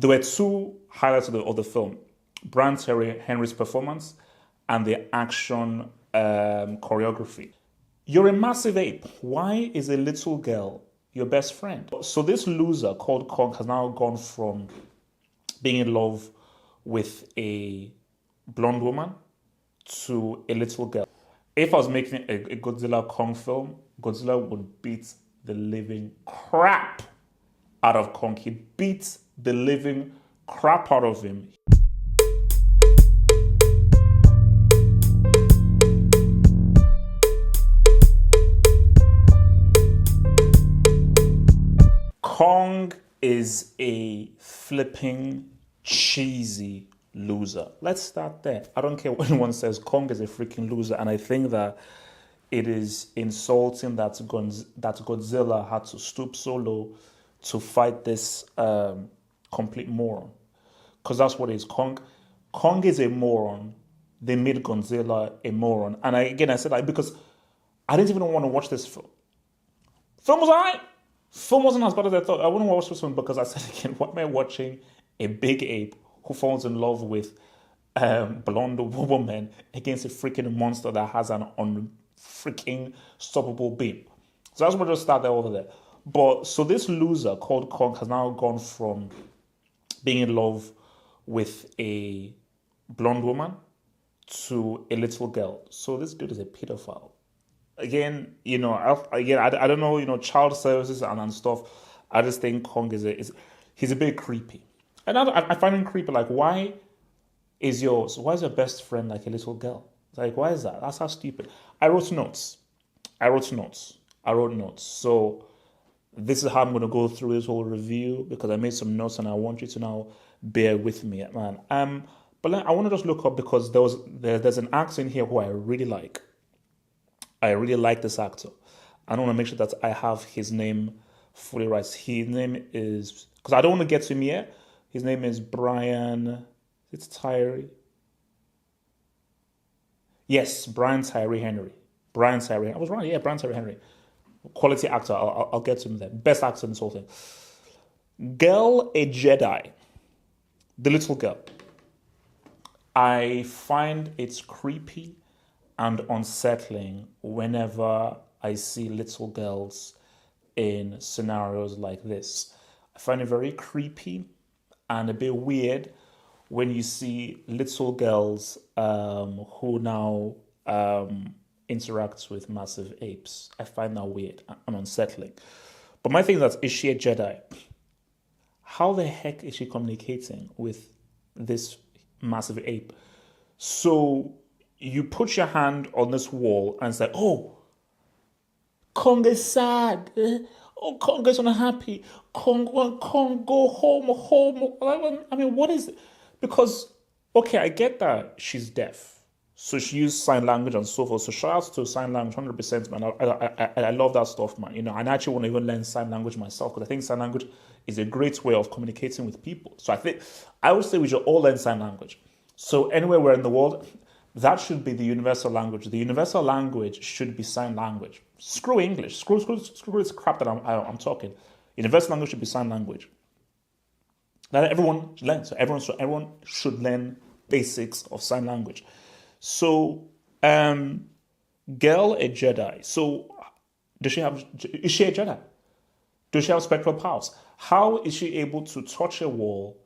There were two highlights of the film: Brian Terry Henry's performance and the action choreography. You're a massive ape. Why is a little girl your best friend? So this loser called Kong has now gone from being in love with a blonde woman to a little girl. If I was making a Godzilla Kong film, Godzilla would beat the living crap out of Kong. He beats the living crap out of him. Kong is a flipping cheesy loser. Let's start there. I don't care what anyone says. Kong is a freaking loser, and I think that it is insulting that Godzilla had to stoop so low to fight this complete moron. Because that's what it is. Kong is a moron. They made Godzilla a moron. And I said that because I didn't even want to watch this film. Film was alright. Film wasn't as bad as I thought. I wouldn't watch this one because I said again, what am I watching? A big ape who falls in love with blonde woman against a freaking monster that has an unfreaking stoppable beam. So that's what just started over there. But so this loser called Kong has now gone from being in love with a blonde woman to a little girl. So this dude is a pedophile. Again, I don't know, child services and stuff. I just think Kong he's a bit creepy. And I find him creepy. Like, why is your best friend like a little girl? Like, why is that? That's how stupid. I wrote notes. So this is how I'm going to go through this whole review because I made some notes and I want you to now bear with me, man. But I want to just look up because there's an actor in here who I really like. I really like this actor. I want to make sure that I have his name fully right. His name is, because I don't want to get to him yet. His name is Brian. It's Tyree. Yes, Brian Tyree Henry. Brian Tyree. I was right. Yeah, Brian Tyree Henry. Quality actor. I'll get to him there. Best actor in this whole thing. Girl, a Jedi. The little girl. I find it's creepy and unsettling whenever I see little girls in scenarios like this. I find it very creepy and a bit weird when you see little girls who now interact with massive apes. I find that weird and unsettling. But my thing is she a Jedi? How the heck is she communicating with this massive ape? So you put your hand on this wall and say, oh, Kong is sad. Oh, Kong is unhappy. Kong, go home. I mean, what is it? Because, okay, I get that she's deaf. So she used sign language and so forth. So shout out to sign language, 100%, man. I love that stuff, man. And I actually want to even learn sign language myself because I think sign language is a great way of communicating with people. So I would say we should all learn sign language. So anywhere we're in the world, that should be the universal language. The universal language should be sign language. Screw English. Screw this crap that I'm talking. Universal language should be sign language. That everyone learns. So everyone should learn basics of sign language. So, girl, a Jedi. So, is she a Jedi? Does she have spectral powers? How is she able to touch a wall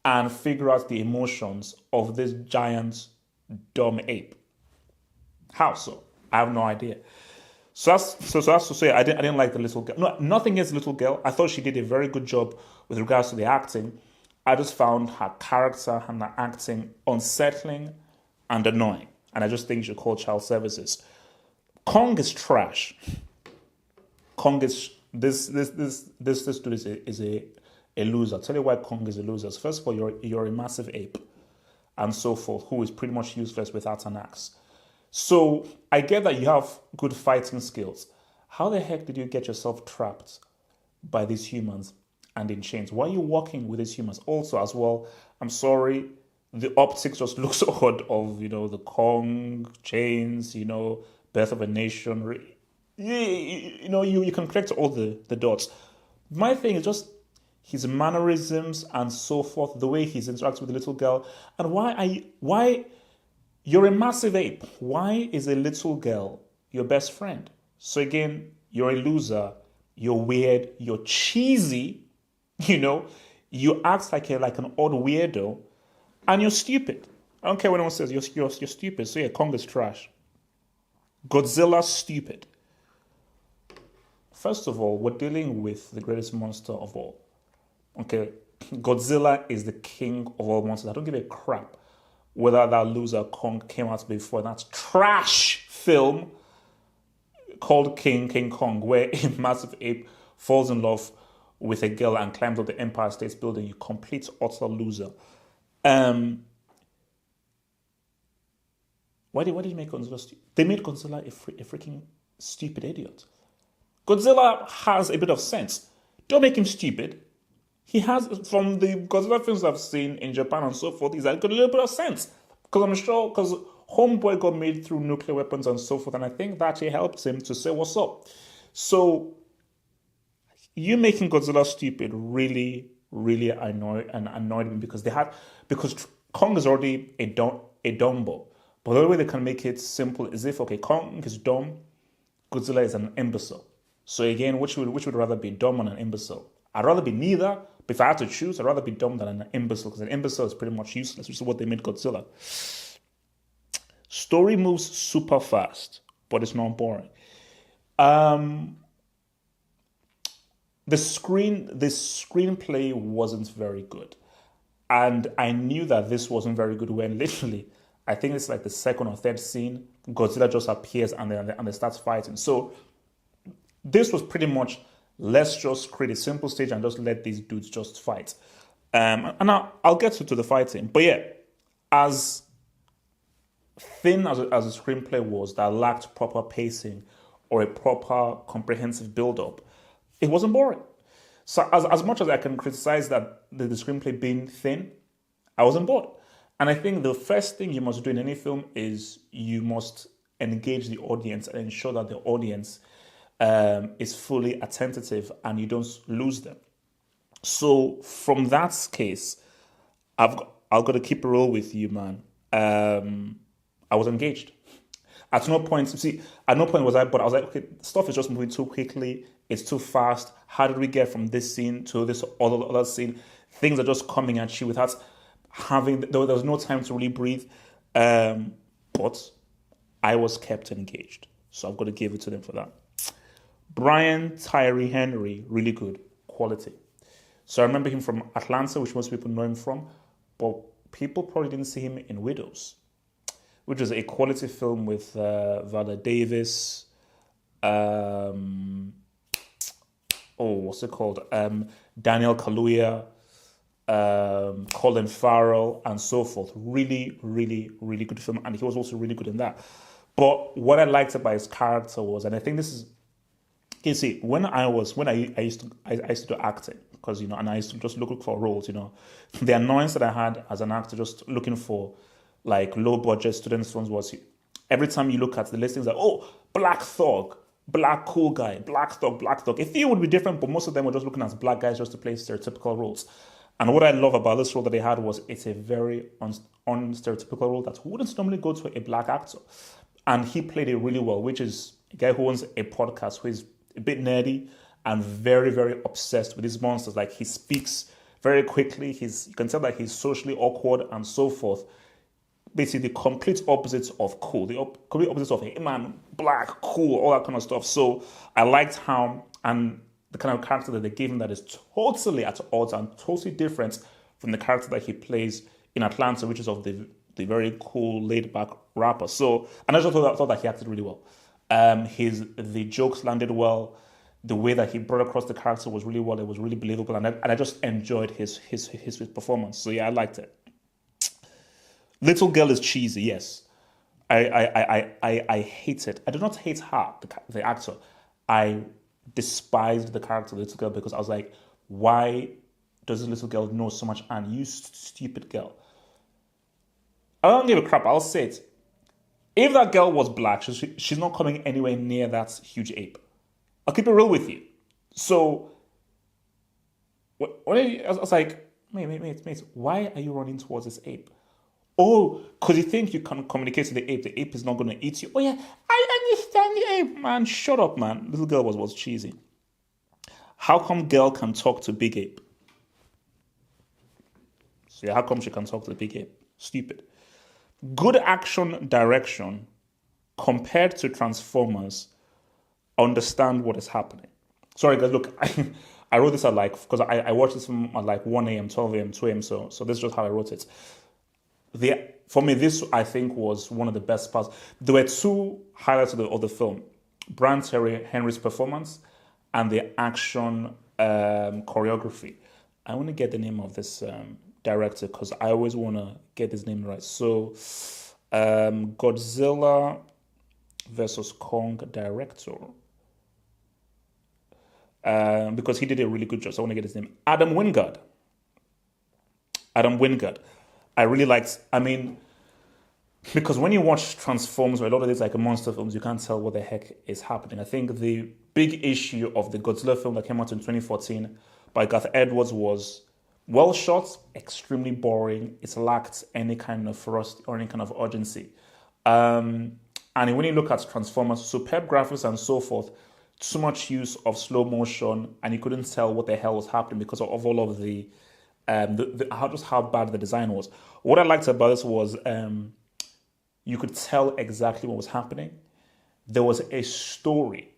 and figure out the emotions of this giant dumb ape? How so? I have no idea. So that's to say I didn't like the little girl. No, nothing against the little girl. I thought she did a very good job with regards to the acting. I just found her character and her acting unsettling and annoying. And I just think you should call child services. Kong is trash. Kong is this dude is a loser. I'll tell you why Kong is a loser. First of all, you're a massive ape and so forth, who is pretty much useless without an axe. So I get that you have good fighting skills. How the heck did you get yourself trapped by these humans and in chains? Why are you walking with these humans? Also, as well, I'm sorry, the optics just looks odd of, the Kong chains, Birth of a Nation. You can connect all the dots. My thing is just, his mannerisms and so forth, the way he's interacting with the little girl. And why you're a massive ape. Why is a little girl your best friend? So again, you're a loser, you're weird, you're cheesy, you know, you act like an odd weirdo, and you're stupid. I don't care what anyone says, you're stupid. So yeah, Kong is trash. Godzilla, stupid. First of all, we're dealing with the greatest monster of all. Okay, Godzilla is the king of all monsters. I don't give a crap whether that loser Kong came out before that trash film called King Kong, where a massive ape falls in love with a girl and climbs up the Empire State Building. You complete utter loser. Why did you make Godzilla stupid? They made Godzilla a freaking stupid idiot. Godzilla has a bit of sense. Don't make him stupid. He has, from the Godzilla films I've seen in Japan and so forth, he's got a little bit of sense. Because I'm sure, because Homeboy got made through nuclear weapons and so forth, and I think that actually helped him to say what's up. So, you making Godzilla stupid really, really annoyed me because Kong is already a dumbo. But the only way they can make it simple is if, okay, Kong is dumb, Godzilla is an imbecile. So again, which would rather be dumb and an imbecile? I'd rather be neither, but if I had to choose, I'd rather be dumb than an imbecile, because an imbecile is pretty much useless, which is what they made Godzilla. Story moves super fast, but it's not boring. The screenplay wasn't very good. And I knew that this wasn't very good when literally, I think it's like the second or third scene, Godzilla just appears and they start fighting. So this was pretty much, let's just create a simple stage and just let these dudes just fight. And I'll get to the fighting. But yeah, as thin as a screenplay was that lacked proper pacing or a proper comprehensive build-up, it wasn't boring. So as much as I can criticize that the screenplay being thin, I wasn't bored. And I think the first thing you must do in any film is you must engage the audience and ensure that the audience is fully attentive and you don't lose them. So from that case, I've got to keep a roll with you, man. I was engaged. At no point was I was like, okay, stuff is just moving too quickly. It's too fast. How did we get from this scene to this other scene? Things are just coming at you without there was no time to really breathe. But I was kept engaged. So I've got to give it to them for that. Brian Tyree Henry, really good quality. So I remember him from Atlanta, which most people know him from, but people probably didn't see him in Widows, which is a quality film with Viola Davis. What's it called? Daniel Kaluuya, Colin Farrell, and so forth. Really, really, really good film, and he was also really good in that. But what I liked about his character was, and I think this is, you see, when I used to do acting, because and I used to just look for roles, the annoyance that I had as an actor, just looking for like low budget student films, was every time you look at the listings, like, oh, black thug, black cool guy, black thug. A few would be different, but most of them were just looking at black guys just to play stereotypical roles. And what I love about this role that they had was it's a very unstereotypical role that wouldn't normally go to a black actor. And he played it really well, which is a guy who owns a podcast who is a bit nerdy and very, very obsessed with these monsters. Like, he speaks very quickly. You can tell that he's socially awkward and so forth. Basically, the complete opposite of cool. The complete opposite of, hey, man, black, cool, all that kind of stuff. So I liked how, and the kind of character that they gave him that is totally at odds and totally different from the character that he plays in Atlanta, which is of the very cool, laid-back rapper. So, and I just thought that he acted really well. The jokes landed well. The way that he brought across the character was really well. It was really believable, and I just enjoyed his performance. So yeah, I liked it. Little girl is cheesy. Yes, I hate it. I do not hate her, the actor. I despised the character, Little Girl, because I was like, why does this little girl know so much? And you stupid girl. I don't give a crap. I'll say it. If that girl was black, she's not coming anywhere near that huge ape. I'll keep it real with you. So I was like, mate, why are you running towards this ape? Oh, because you think you can communicate to the ape. The ape is not going to eat you. Oh, yeah, I understand the ape, man. Shut up, man. Little girl was cheesy. How come girl can talk to big ape? So, yeah, how come she can talk to the big ape? Stupid. Good action direction compared to Transformers, understand what is happening. Sorry, guys, look, I wrote this at like, because I watched this from at like 1 a.m., 12 a.m., 2 a.m., so this is just how I wrote it. For me, this I think was one of the best parts. There were two highlights of the film: Brian Terry Henry's performance and the action choreography. I want to get the name of this director because I always want to get his name right. So, Godzilla versus Kong director. Because he did a really good job. So I want to get his name. Adam Wingard. Adam Wingard. I really liked, I mean, because when you watch Transformers or a lot of these like monster films, you can't tell what the heck is happening. I think the big issue of the Godzilla film that came out in 2014 by Garth Edwards was well shot, extremely boring. It lacked any kind of thrust or any kind of urgency. And when you look at Transformers, superb graphics and so forth, too much use of slow motion, and you couldn't tell what the hell was happening because of all of how bad the design was. What I liked about this was you could tell exactly what was happening. There was a story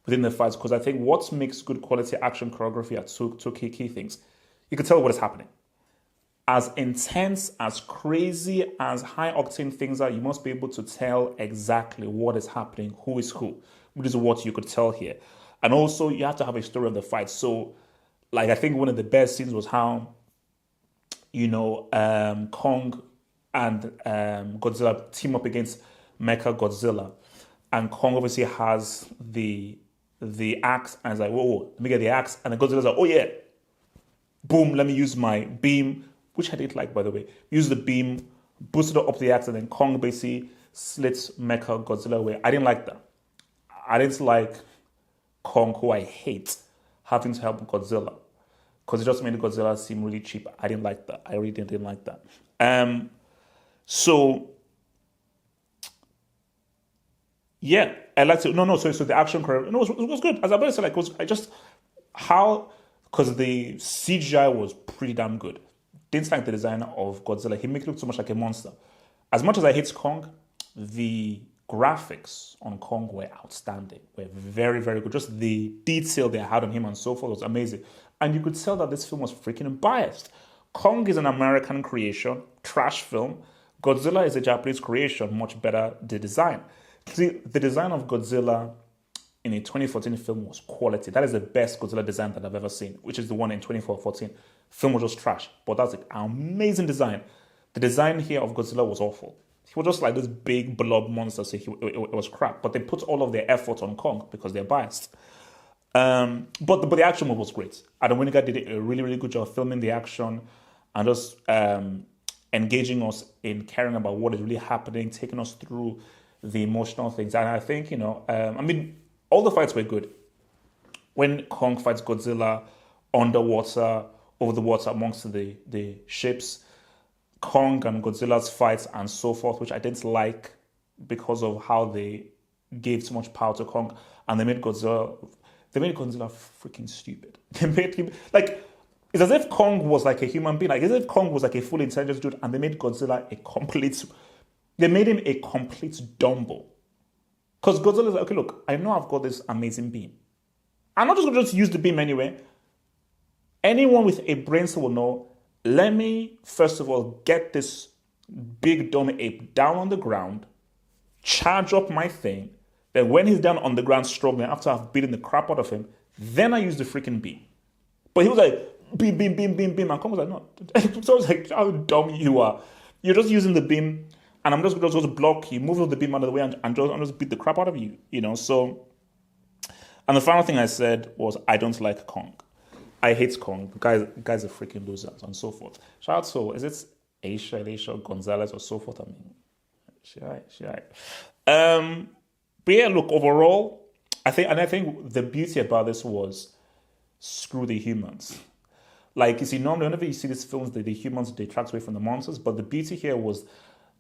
within the fights because I think what makes good quality action choreography are two key things. You could tell what is happening. As intense, as crazy, as high octane things are, you must be able to tell exactly what is happening, who is who, which is what you could tell here. And also, you have to have a story of the fight. So, like, I think one of the best scenes was how, Kong and Godzilla team up against Mecha Godzilla. And Kong obviously has the axe, and it's like, whoa, let me get the axe. And then Godzilla's like, oh, yeah, boom, let me use my beam, which I did like, by the way. Use the beam, boosted up the axe, and then Kong basically slits Mecha Godzilla away. I didn't like that. I didn't like Kong, who I hate, having to help Godzilla. Because it just made Godzilla seem really cheap. I didn't like that. I really didn't like that. So, yeah, I liked it. No, so the action curve, no, it was good. As I said, like, because the CGI was pretty damn good. Didn't like the design of Godzilla. He made it look so much like a monster. As much as I hate Kong, the graphics on Kong were outstanding. Were very, very good. Just the detail they had on him and so forth was amazing. And you could tell that this film was freaking biased. Kong is an American creation, trash film. Godzilla is a Japanese creation, much better the design. See, the design of Godzilla in a 2014 film was quality. That is the best Godzilla design that I've ever seen, which is the one in 2014. Film was just trash, but that's an amazing design. The design here of Godzilla was awful. He was just like this big blob monster, so it was crap. But they put all of their effort on Kong because they're biased. But the action was great. Adam Wingard did a really, really good job filming the action and just engaging us in caring about what is really happening, taking us through the emotional things. And I think, all the fights were good. When Kong fights Godzilla underwater, over the water amongst the ships, Kong and Godzilla's fights and so forth, which I didn't like because of how they gave so much power to Kong, and they made Godzilla freaking stupid. They made him like, it's as if Kong was like a human being, like as if Kong was like a fully intelligent dude, and they made Godzilla they made him a complete dumbo. Because Godzilla's like, okay, look, I know I've got this amazing beam. I'm not just going to just use the beam anyway. Anyone with a brain cell will know, let me, first of all, get this big dumb ape down on the ground, charge up my thing, then when he's down on the ground struggling, after I've beaten the crap out of him, then I use the freaking beam. But he was like, beam, beam, beam, beam, beam. And Kong was like, no. So I was like, how dumb you are. You're just using the beam, and I'm just going to block you, move the beam out of the way, and just beat the crap out of you, So, and the final thing I said was, I don't like Kong. I hate Kong. The guy's a freaking loser, and so forth. Shout out to, is it Aisha Gonzalez or so forth? I mean, she right. But yeah, look, overall, I think the beauty about this was screw the humans. Like, you see, normally whenever you see these films, the humans detract away from the monsters, but the beauty here was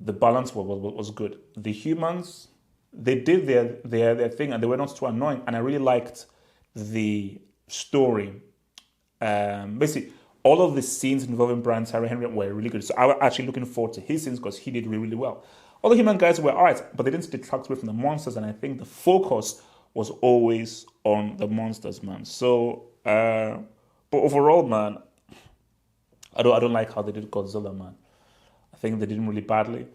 the balance was good. The humans, they did their thing, and they were not too annoying, and I really liked the story. Basically, all of the scenes involving Brian Tyree Henry were really good. So I was actually looking forward to his scenes because he did really, really well. All the human guys were alright, but they didn't detract away from the monsters, and I think the focus was always on the monsters, man. So, but overall, man, I don't like how they did Godzilla, man. I think they did him really badly.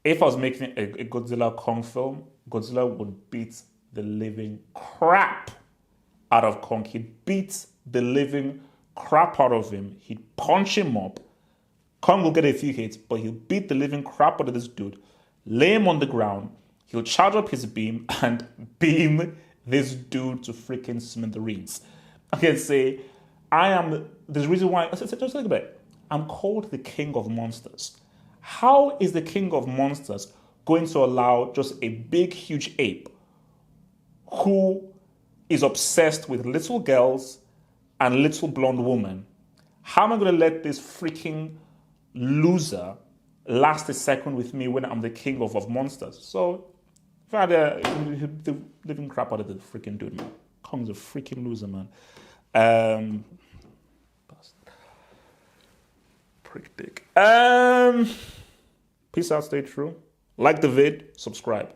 If I was making a Godzilla Kong film, Godzilla would beat the living crap out of Kong. He'd beat the living crap out of him. He'd punch him up. Kong will get a few hits, but he'll beat the living crap out of this dude, lay him on the ground, he'll charge up his beam and beam this dude to freaking smithereens. I can say, there's a reason why, just think about it. I'm called the king of monsters. How is the king of monsters going to allow just a big, huge ape who is obsessed with little girls and little blonde women? How am I going to let this freaking loser last a second with me when I'm the king of monsters? So, the living crap out of the freaking dude, man. Kong's a freaking loser, man. Prick dick. Peace out, stay true. Like the vid, subscribe.